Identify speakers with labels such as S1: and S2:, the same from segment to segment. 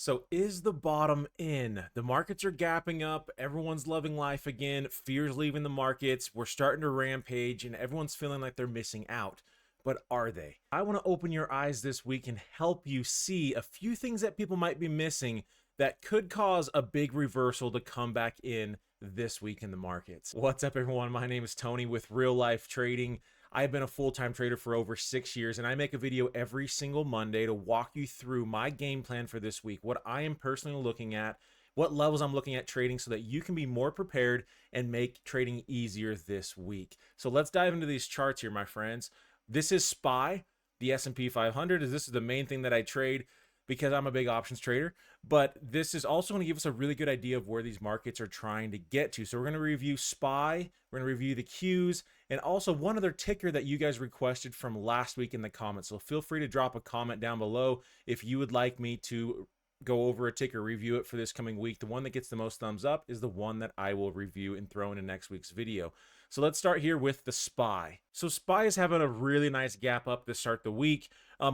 S1: So is the bottom in? The markets are gapping up. Everyone's loving life again. Fear's leaving the markets. We're starting to rampage and everyone's feeling like they're missing out. But are they? I want to open your eyes this week and help you see a few things that people might be missing that could cause a big reversal to come back in this week in the markets. What's up, everyone? My name is Tony with Real Life Trading. I've been a full-time trader for over 6 years, and I make a video every single Monday to walk you through my game plan for this week, what I am personally looking at, what levels I'm looking at trading so that you can be more prepared and make trading easier this week. So let's dive into these charts here, my friends. This is SPY, the S&P 500. This is the main thing that I trade because I'm a big options trader, but this is also going to give us a really good idea of where these markets are trying to get to. So we're going to review SPY, we're going to review the Qs, and also one other ticker that you guys requested from last week in the comments. So feel free to drop a comment down below if you would like me to go over a ticker, review it for this coming week. The one that gets the most thumbs up is the one that I will review and throw into next week's video. So let's start here with the SPY. So SPY is having a really nice gap up to start the week.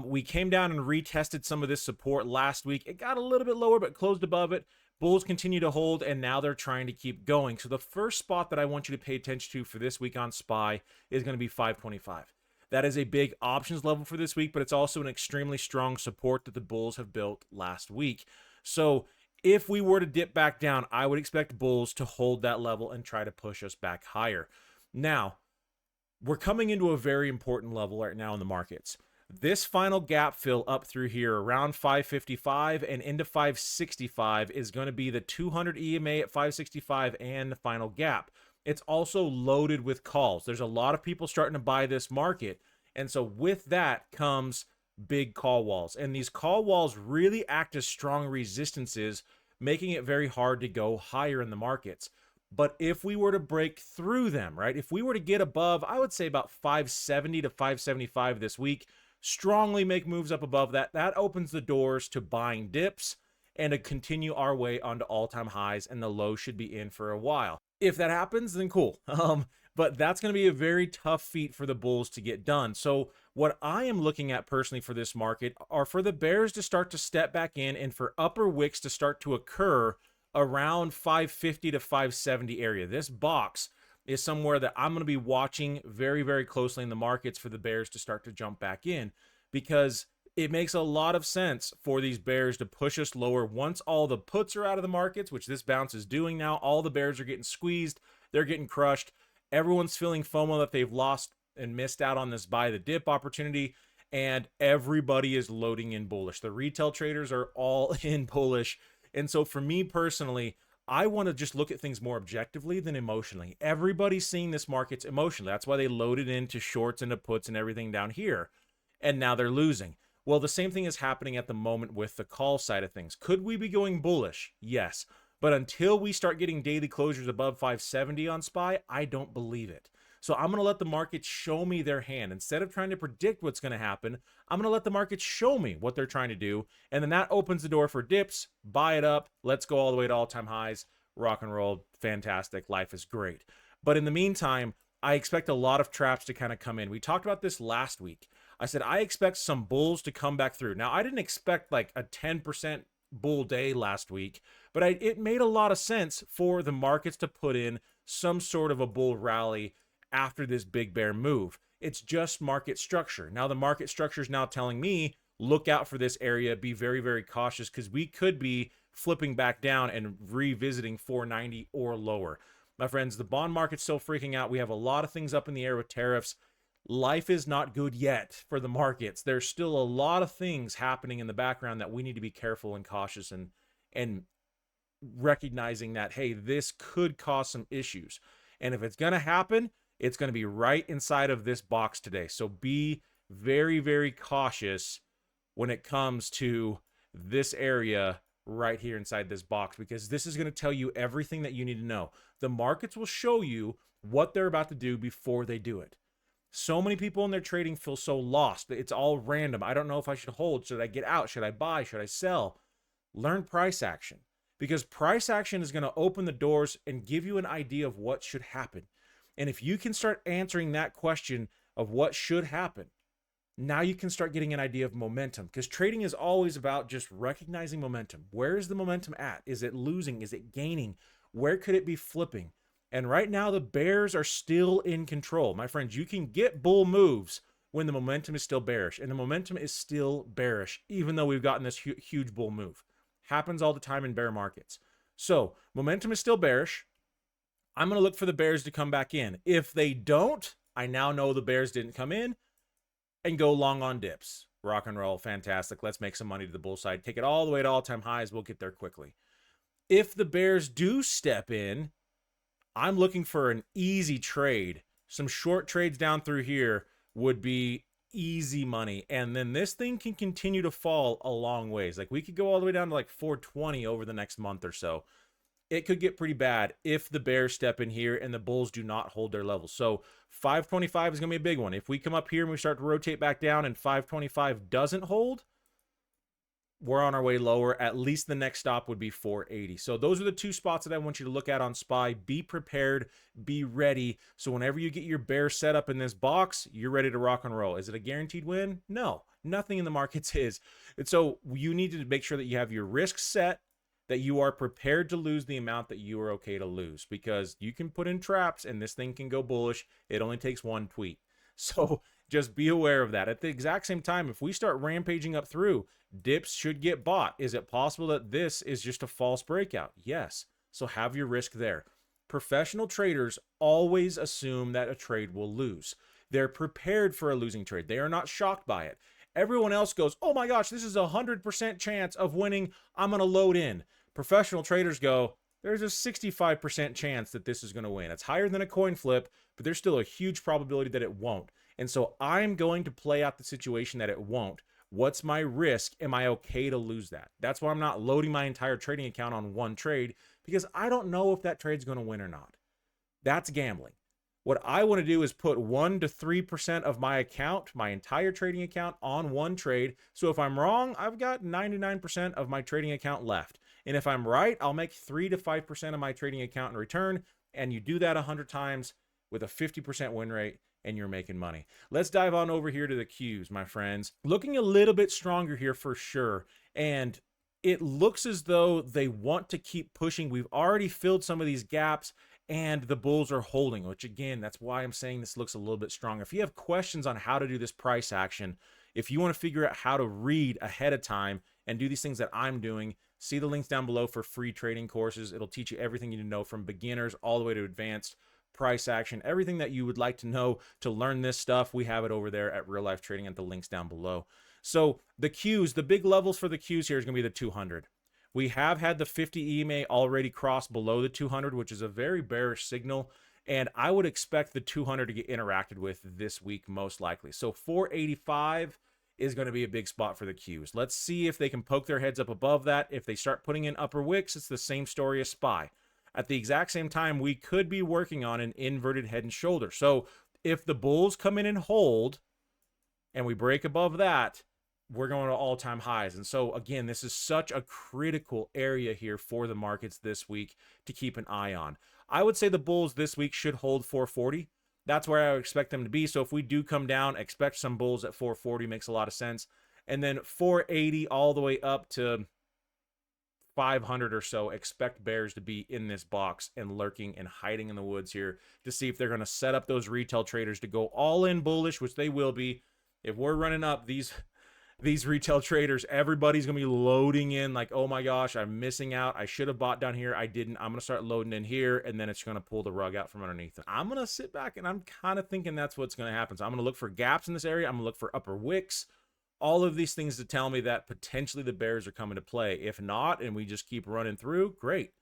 S1: We came down and retested some of this support last week. It got a little bit lower, but closed above it. Bulls continue to hold, and now they're trying to keep going. So the first spot that I want you to pay attention to for this week on SPY is going to be 525. That is a big options level for this week, but it's also an extremely strong support that the Bulls have built last week. So if we were to dip back down, I would expect Bulls to hold that level and try to push us back higher. Now, we're coming into a very important level right now in the markets. This final gap fill up through here around 555 and into 565 is going to be the 200 EMA at 565 and the final gap. It's also loaded with calls. There's a lot of people starting to buy this market. And so with that comes big call walls. And these call walls really act as strong resistances, making it very hard to go higher in the markets. But if we were to break through them, right, if we were to get above, I would say about 570 to 575 this week, strongly make moves up above that, that opens the doors to buying dips and to continue our way onto all-time highs, and the low should be in for a while. If that happens, then cool. But that's going to be a very tough feat for the Bulls to get done. So what I am looking at personally for this market are for the bears to start to step back in and for upper wicks to start to occur around 550 to 570 area. This box is somewhere that I'm going to be watching very, very closely in the markets for the bears to start to jump back in, because it makes a lot of sense for these bears to push us lower once all the puts are out of the markets, which this bounce is doing now. All the bears are getting squeezed. They're getting crushed. Everyone's feeling FOMO that they've lost and missed out on this buy the dip opportunity, and everybody is loading in bullish. The retail traders are all in bullish. And so for me personally, I want to just look at things more objectively than emotionally. Everybody's seeing this market's emotionally. That's why they loaded into shorts, into puts, and everything down here. And now they're losing. Well, the same thing is happening at the moment with the call side of things. Could we be going bullish? Yes. But until we start getting daily closures above 570 on SPY, I don't believe it. So I'm going to let the market show me their hand. Instead of trying to predict what's going to happen, I'm going to let the market show me what they're trying to do. And then that opens the door for dips, buy it up, let's go all the way to all-time highs, rock and roll, fantastic, life is great. But in the meantime, I expect a lot of traps to kind of come in. We talked about this last week. I said I expect some bulls to come back through. Now, I didn't expect like a 10% bull day last week, but it made a lot of sense for the markets to put in some sort of a bull rally after this big bear move. It's just market structure. Now, the market structure is now telling me, look out for this area, be very, very cautious, because we could be flipping back down and revisiting 490 or lower. My friends, the bond market's still freaking out. We have a lot of things up in the air with tariffs. Life is not good yet for the markets. There's still a lot of things happening in the background that we need to be careful and cautious and recognizing that, hey, this could cause some issues. And if it's going to happen, it's going to be right inside of this box today. So be very, very cautious when it comes to this area right here inside this box, because this is going to tell you everything that you need to know. The markets will show you what they're about to do before they do it. So many people in their trading feel so lost. It's all random. I don't know if I should hold. Should I get out? Should I buy? Should I sell? Learn price action, because price action is going to open the doors and give you an idea of what should happen. And if you can start answering that question of what should happen, Now you can start getting an idea of momentum, because trading is always about just recognizing momentum. Where is the momentum at? Is it losing? Is it gaining? Where could it be flipping? And right now, the bears are still in control. My friends, you can get bull moves when the momentum is still bearish, and the momentum is still bearish, even though we've gotten this huge bull move. Happens all the time in bear markets. So momentum is still bearish. I'm going to look for the bears to come back in. If they don't, I now know the bears didn't come in, and go long on dips. Rock and roll, fantastic. Let's make some money to the bull side. Take it all the way to all-time highs. We'll get there quickly. If the bears do step in, I'm looking for an easy trade. Some short trades down through here would be easy money. And then this thing can continue to fall a long ways. Like we could go all the way down to like 420 over the next month or so. It could get pretty bad if the bears step in here and the bulls do not hold their levels. So 525 is going to be a big one. If we come up here and we start to rotate back down and 525 doesn't hold, we're on our way lower. At least the next stop would be 480. So those are the two spots that I want you to look at on SPY. Be prepared, be ready. So whenever you get your bear set up in this box, you're ready to rock and roll. Is it a guaranteed win? No, nothing in the markets is. And so you need to make sure that you have your risk set, that you are prepared to lose the amount that you are okay to lose, because you can put in traps and this thing can go bullish. It only takes one tweet. So just be aware of that. At the exact same time, if we start rampaging up through, dips should get bought. Is it possible that this is just a false breakout? Yes. So have your risk there. Professional traders always assume that a trade will lose. They're prepared for a losing trade. They are not shocked by it. Everyone else goes, oh my gosh, this is a 100% chance of winning. I'm going to load in. Professional traders go, there's a 65% chance that this is going to win. It's higher than a coin flip, but there's still a huge probability that it won't. And so I'm going to play out the situation that it won't. What's my risk? Am I okay to lose that? That's why I'm not loading my entire trading account on one trade, because I don't know if that trade's going to win or not. That's gambling. What I want to do is put 1 to 3% of my account, my entire trading account, on one trade. So if I'm wrong, I've got 99% of my trading account left. And if I'm right, I'll make 3 to 5% of my trading account in return. And you do that 100 times with a 50% win rate, and you're making money. Let's dive on over here to the Qs, my friends. Looking a little bit stronger here for sure. And it looks as though they want to keep pushing. We've already filled some of these gaps, and the bulls are holding, which again, that's why I'm saying this looks a little bit strong. If you have questions on how to do this price action, if you want to figure out how to read ahead of time and do these things that I'm doing, see the links down below for free trading courses. It'll teach you everything you need to know, from beginners all the way to advanced price action. Everything that you would like to know to learn this stuff, we have it over there at Real Life Trading at the links down below. So the Qs, the big levels for the Qs here is going to be the 200. We have had the 50 EMA already cross below the 200, which is a very bearish signal. And I would expect the 200 to get interacted with this week, most likely. So 485 is going to be a big spot for the Qs. Let's see if they can poke their heads up above that. If they start putting in upper wicks, it's the same story as SPY. At the exact same time, we could be working on an inverted head and shoulder. So if the bulls come in and hold, and we break above that, we're going to all-time highs. And so again, this is such a critical area here for the markets this week to keep an eye on. I would say the bulls this week should hold 440. That's where I would expect them to be. So if we do come down, expect some bulls at 440. Makes a lot of sense. And then 480 all the way up to 500 or so, expect bears to be in this box and lurking and hiding in the woods here to see if they're going to set up those retail traders to go all in bullish, which they will be. If we're running up these retail traders, everybody's going to be loading in like, oh my gosh, I'm missing out. I should have bought down here. I didn't. I'm going to start loading in here, and then it's going to pull the rug out from underneath. I'm going to sit back, and I'm kind of thinking that's what's going to happen. So I'm going to look for gaps in this area. I'm going to look for upper wicks. All of these things to tell me that potentially the bears are coming to play. If not, and we just keep running through, great.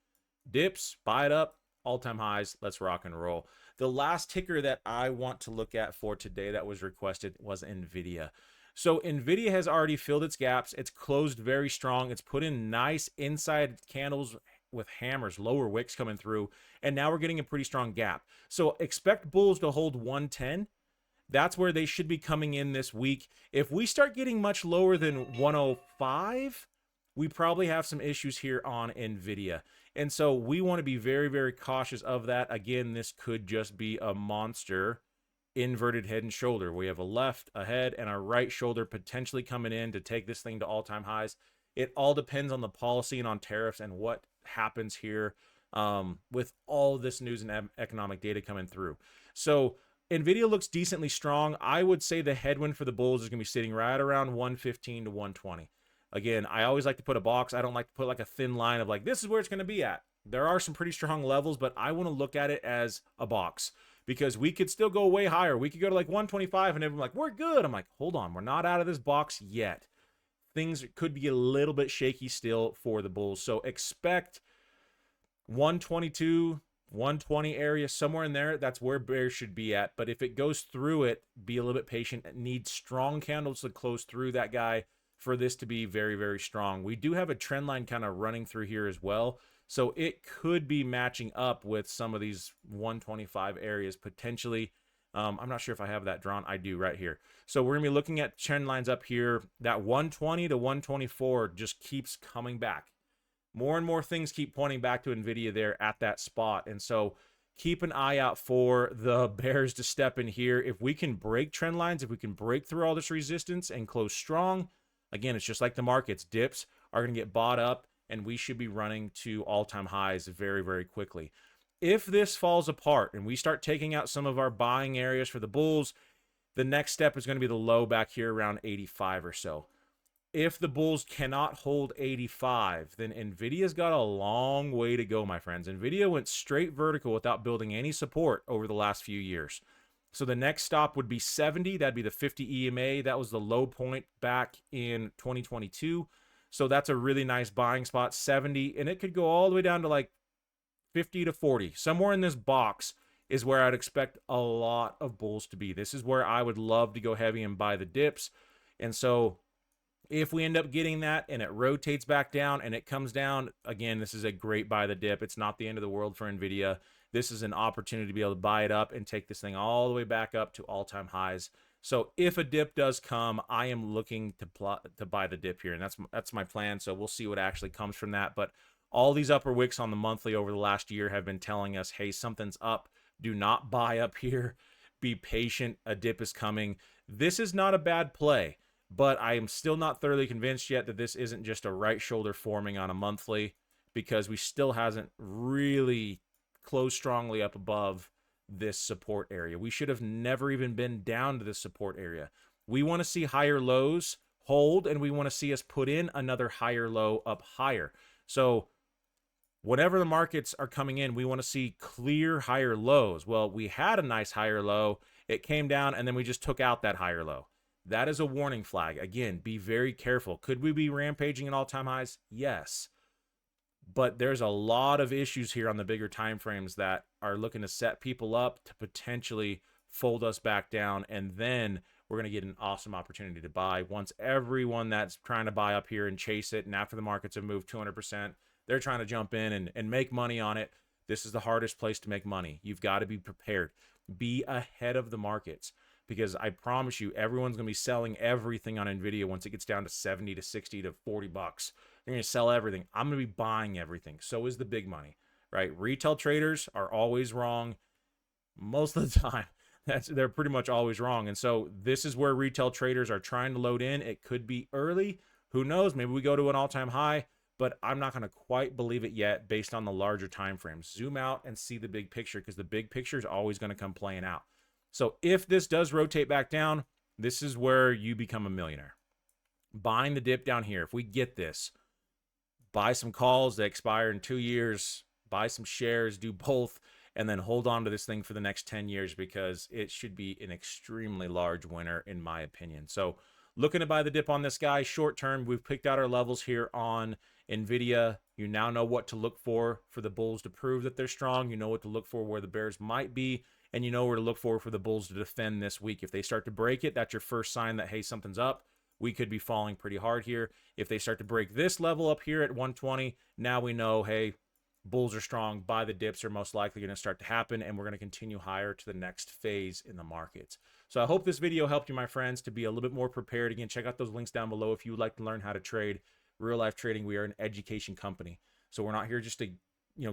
S1: Dips, buy it up, all-time highs, let's rock and roll. The last ticker that I want to look at for today that was requested was Nvidia. So Nvidia has already filled its gaps. It's closed very strong. It's put in nice inside candles with hammers, lower wicks coming through, and now we're getting a pretty strong gap. So expect bulls to hold 110. That's where they should be coming in this week. If we start getting much lower than 105, we probably have some issues here on Nvidia. And so we want to be very, very cautious of that. Again, this could just be a monster inverted head and shoulder. We have a left, a head, and a right shoulder potentially coming in to take this thing to all-time highs. It all depends on the policy and on tariffs and what happens here with all this news and economic data coming through. So Nvidia looks decently strong. I would say the headwind for the bulls is going to be sitting right around 115 to 120. Again, I always like to put a box. I don't like to put like a thin line of like, this is where it's going to be at. There are some pretty strong levels, but I want to look at it as a box because we could still go way higher. We could go to like 125 and everyone's like, we're good. I'm like, hold on, we're not out of this box yet. Things could be a little bit shaky still for the bulls. So expect 122, 120 area, somewhere in there. That's where bears should be at. But if it goes through it, be a little bit patient. It needs strong candles to close through that guy for this to be very, very strong. We do have a trend line kind of running through here as well. So it could be matching up with some of these 125 areas potentially. I'm not sure if I have that drawn. I do right here. So we're going to be looking at trend lines up here. That 120 to 124 just keeps coming back. More and more things keep pointing back to Nvidia there at that spot. And so keep an eye out for the bears to step in here. If we can break trend lines, if we can break through all this resistance and close strong, again, it's just like the markets. Dips are going to get bought up, and we should be running to all-time highs very, very quickly. If this falls apart and we start taking out some of our buying areas for the bulls, the next step is going to be the low back here around 85 or so. If the bulls cannot hold 85, then Nvidia's got a long way to go, my friends. Nvidia went straight vertical without building any support over the last few years. So the next stop would be 70. That'd be the 50 EMA. That was the low point back in 2022. So that's a really nice buying spot, 70. And it could go all the way down to like 50 to 40. Somewhere in this box is where I'd expect a lot of bulls to be. This is where I would love to go heavy and buy the dips. And so if we end up getting that and it rotates back down and it comes down, again, this is a great buy the dip. It's not the end of the world for Nvidia. This is an opportunity to be able to buy it up and take this thing all the way back up to all-time highs. So if a dip does come, I am looking to buy the dip here, and that's my plan. So we'll see what actually comes from that. But all these upper wicks on the monthly over the last year have been telling us, hey, something's up. Do not buy up here. Be patient. A dip is coming. This is not a bad play, but I am still not thoroughly convinced yet that this isn't just a right shoulder forming on a monthly, because we still hasn't really closed strongly up above this support area. We should have never even been down to this support area. We want to see higher lows hold, and we want to see us put in another higher low up higher. So whenever the markets are coming in, we want to see clear higher lows. Well, we had a nice higher low. It came down, and then we just took out that higher low. That is a warning flag. Again, be very careful. Could we be rampaging at all-time highs? Yes. But there's a lot of issues here on the bigger time frames that are looking to set people up to potentially fold us back down, and then we're going to get an awesome opportunity to buy. Once everyone that's trying to buy up here and chase it, and after the markets have moved 200%, they're trying to jump in and make money on it. This is the hardest place to make money. You've got to be prepared. Be ahead of the markets, because I promise you, everyone's going to be selling everything on Nvidia once it gets down to 70 to 60 to 40 bucks. They're going to sell everything. I'm going to be buying everything. So is the big money, right? Retail traders are always wrong. Most of the time, they're pretty much always wrong. And so this is where retail traders are trying to load in. It could be early. Who knows? Maybe we go to an all-time high, but I'm not going to quite believe it yet based on the larger time frames. Zoom out and see the big picture, because the big picture is always going to come playing out. So if this does rotate back down, this is where you become a millionaire. Buying the dip down here. If we get this, buy some calls that expire in 2 years, buy some shares, do both, and then hold on to this thing for the next 10 years, because it should be an extremely large winner in my opinion. So looking to buy the dip on this guy short term. We've picked out our levels here on Nvidia. You now know what to look for the bulls to prove that they're strong. You know what to look for where the bears might be, and you know where to look for the bulls to defend this week. If they start to break it, that's your first sign that, hey, something's up. We could be falling pretty hard here. If they start to break this level up here at 120, now we know, hey, bulls are strong. Buy the dips are most likely going to start to happen, and we're going to continue higher to the next phase in the markets. So I hope this video helped you, my friends, to be a little bit more prepared. Again, check out those links down below if you would like to learn how to trade. Real life trading, we are an education company. So we're not here just to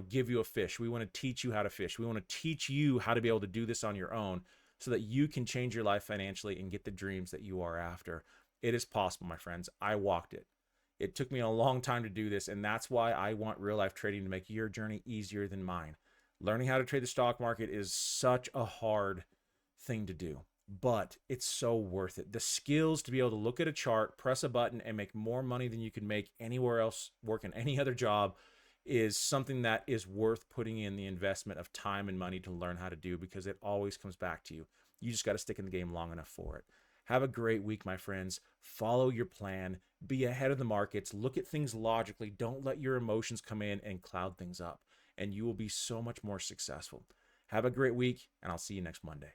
S1: give you a fish. We want to teach you how to fish. We want to teach you how to be able to do this on your own, so that you can change your life financially and get the dreams that you are after. It is possible, my friends. I walked it. It took me a long time to do this, and that's why I want real life trading to make your journey easier than mine. Learning how to trade the stock market is such a hard thing to do, but it's so worth it. The skills to be able to look at a chart, press a button, and make more money than you could make anywhere else working any other job is something that is worth putting in the investment of time and money to learn how to do, because it always comes back to you. You just got to stick in the game long enough for it. Have a great week, my friends. Follow your plan. Be ahead of the markets. Look at things logically. Don't let your emotions come in and cloud things up, and you will be so much more successful. Have a great week, and I'll see you next Monday.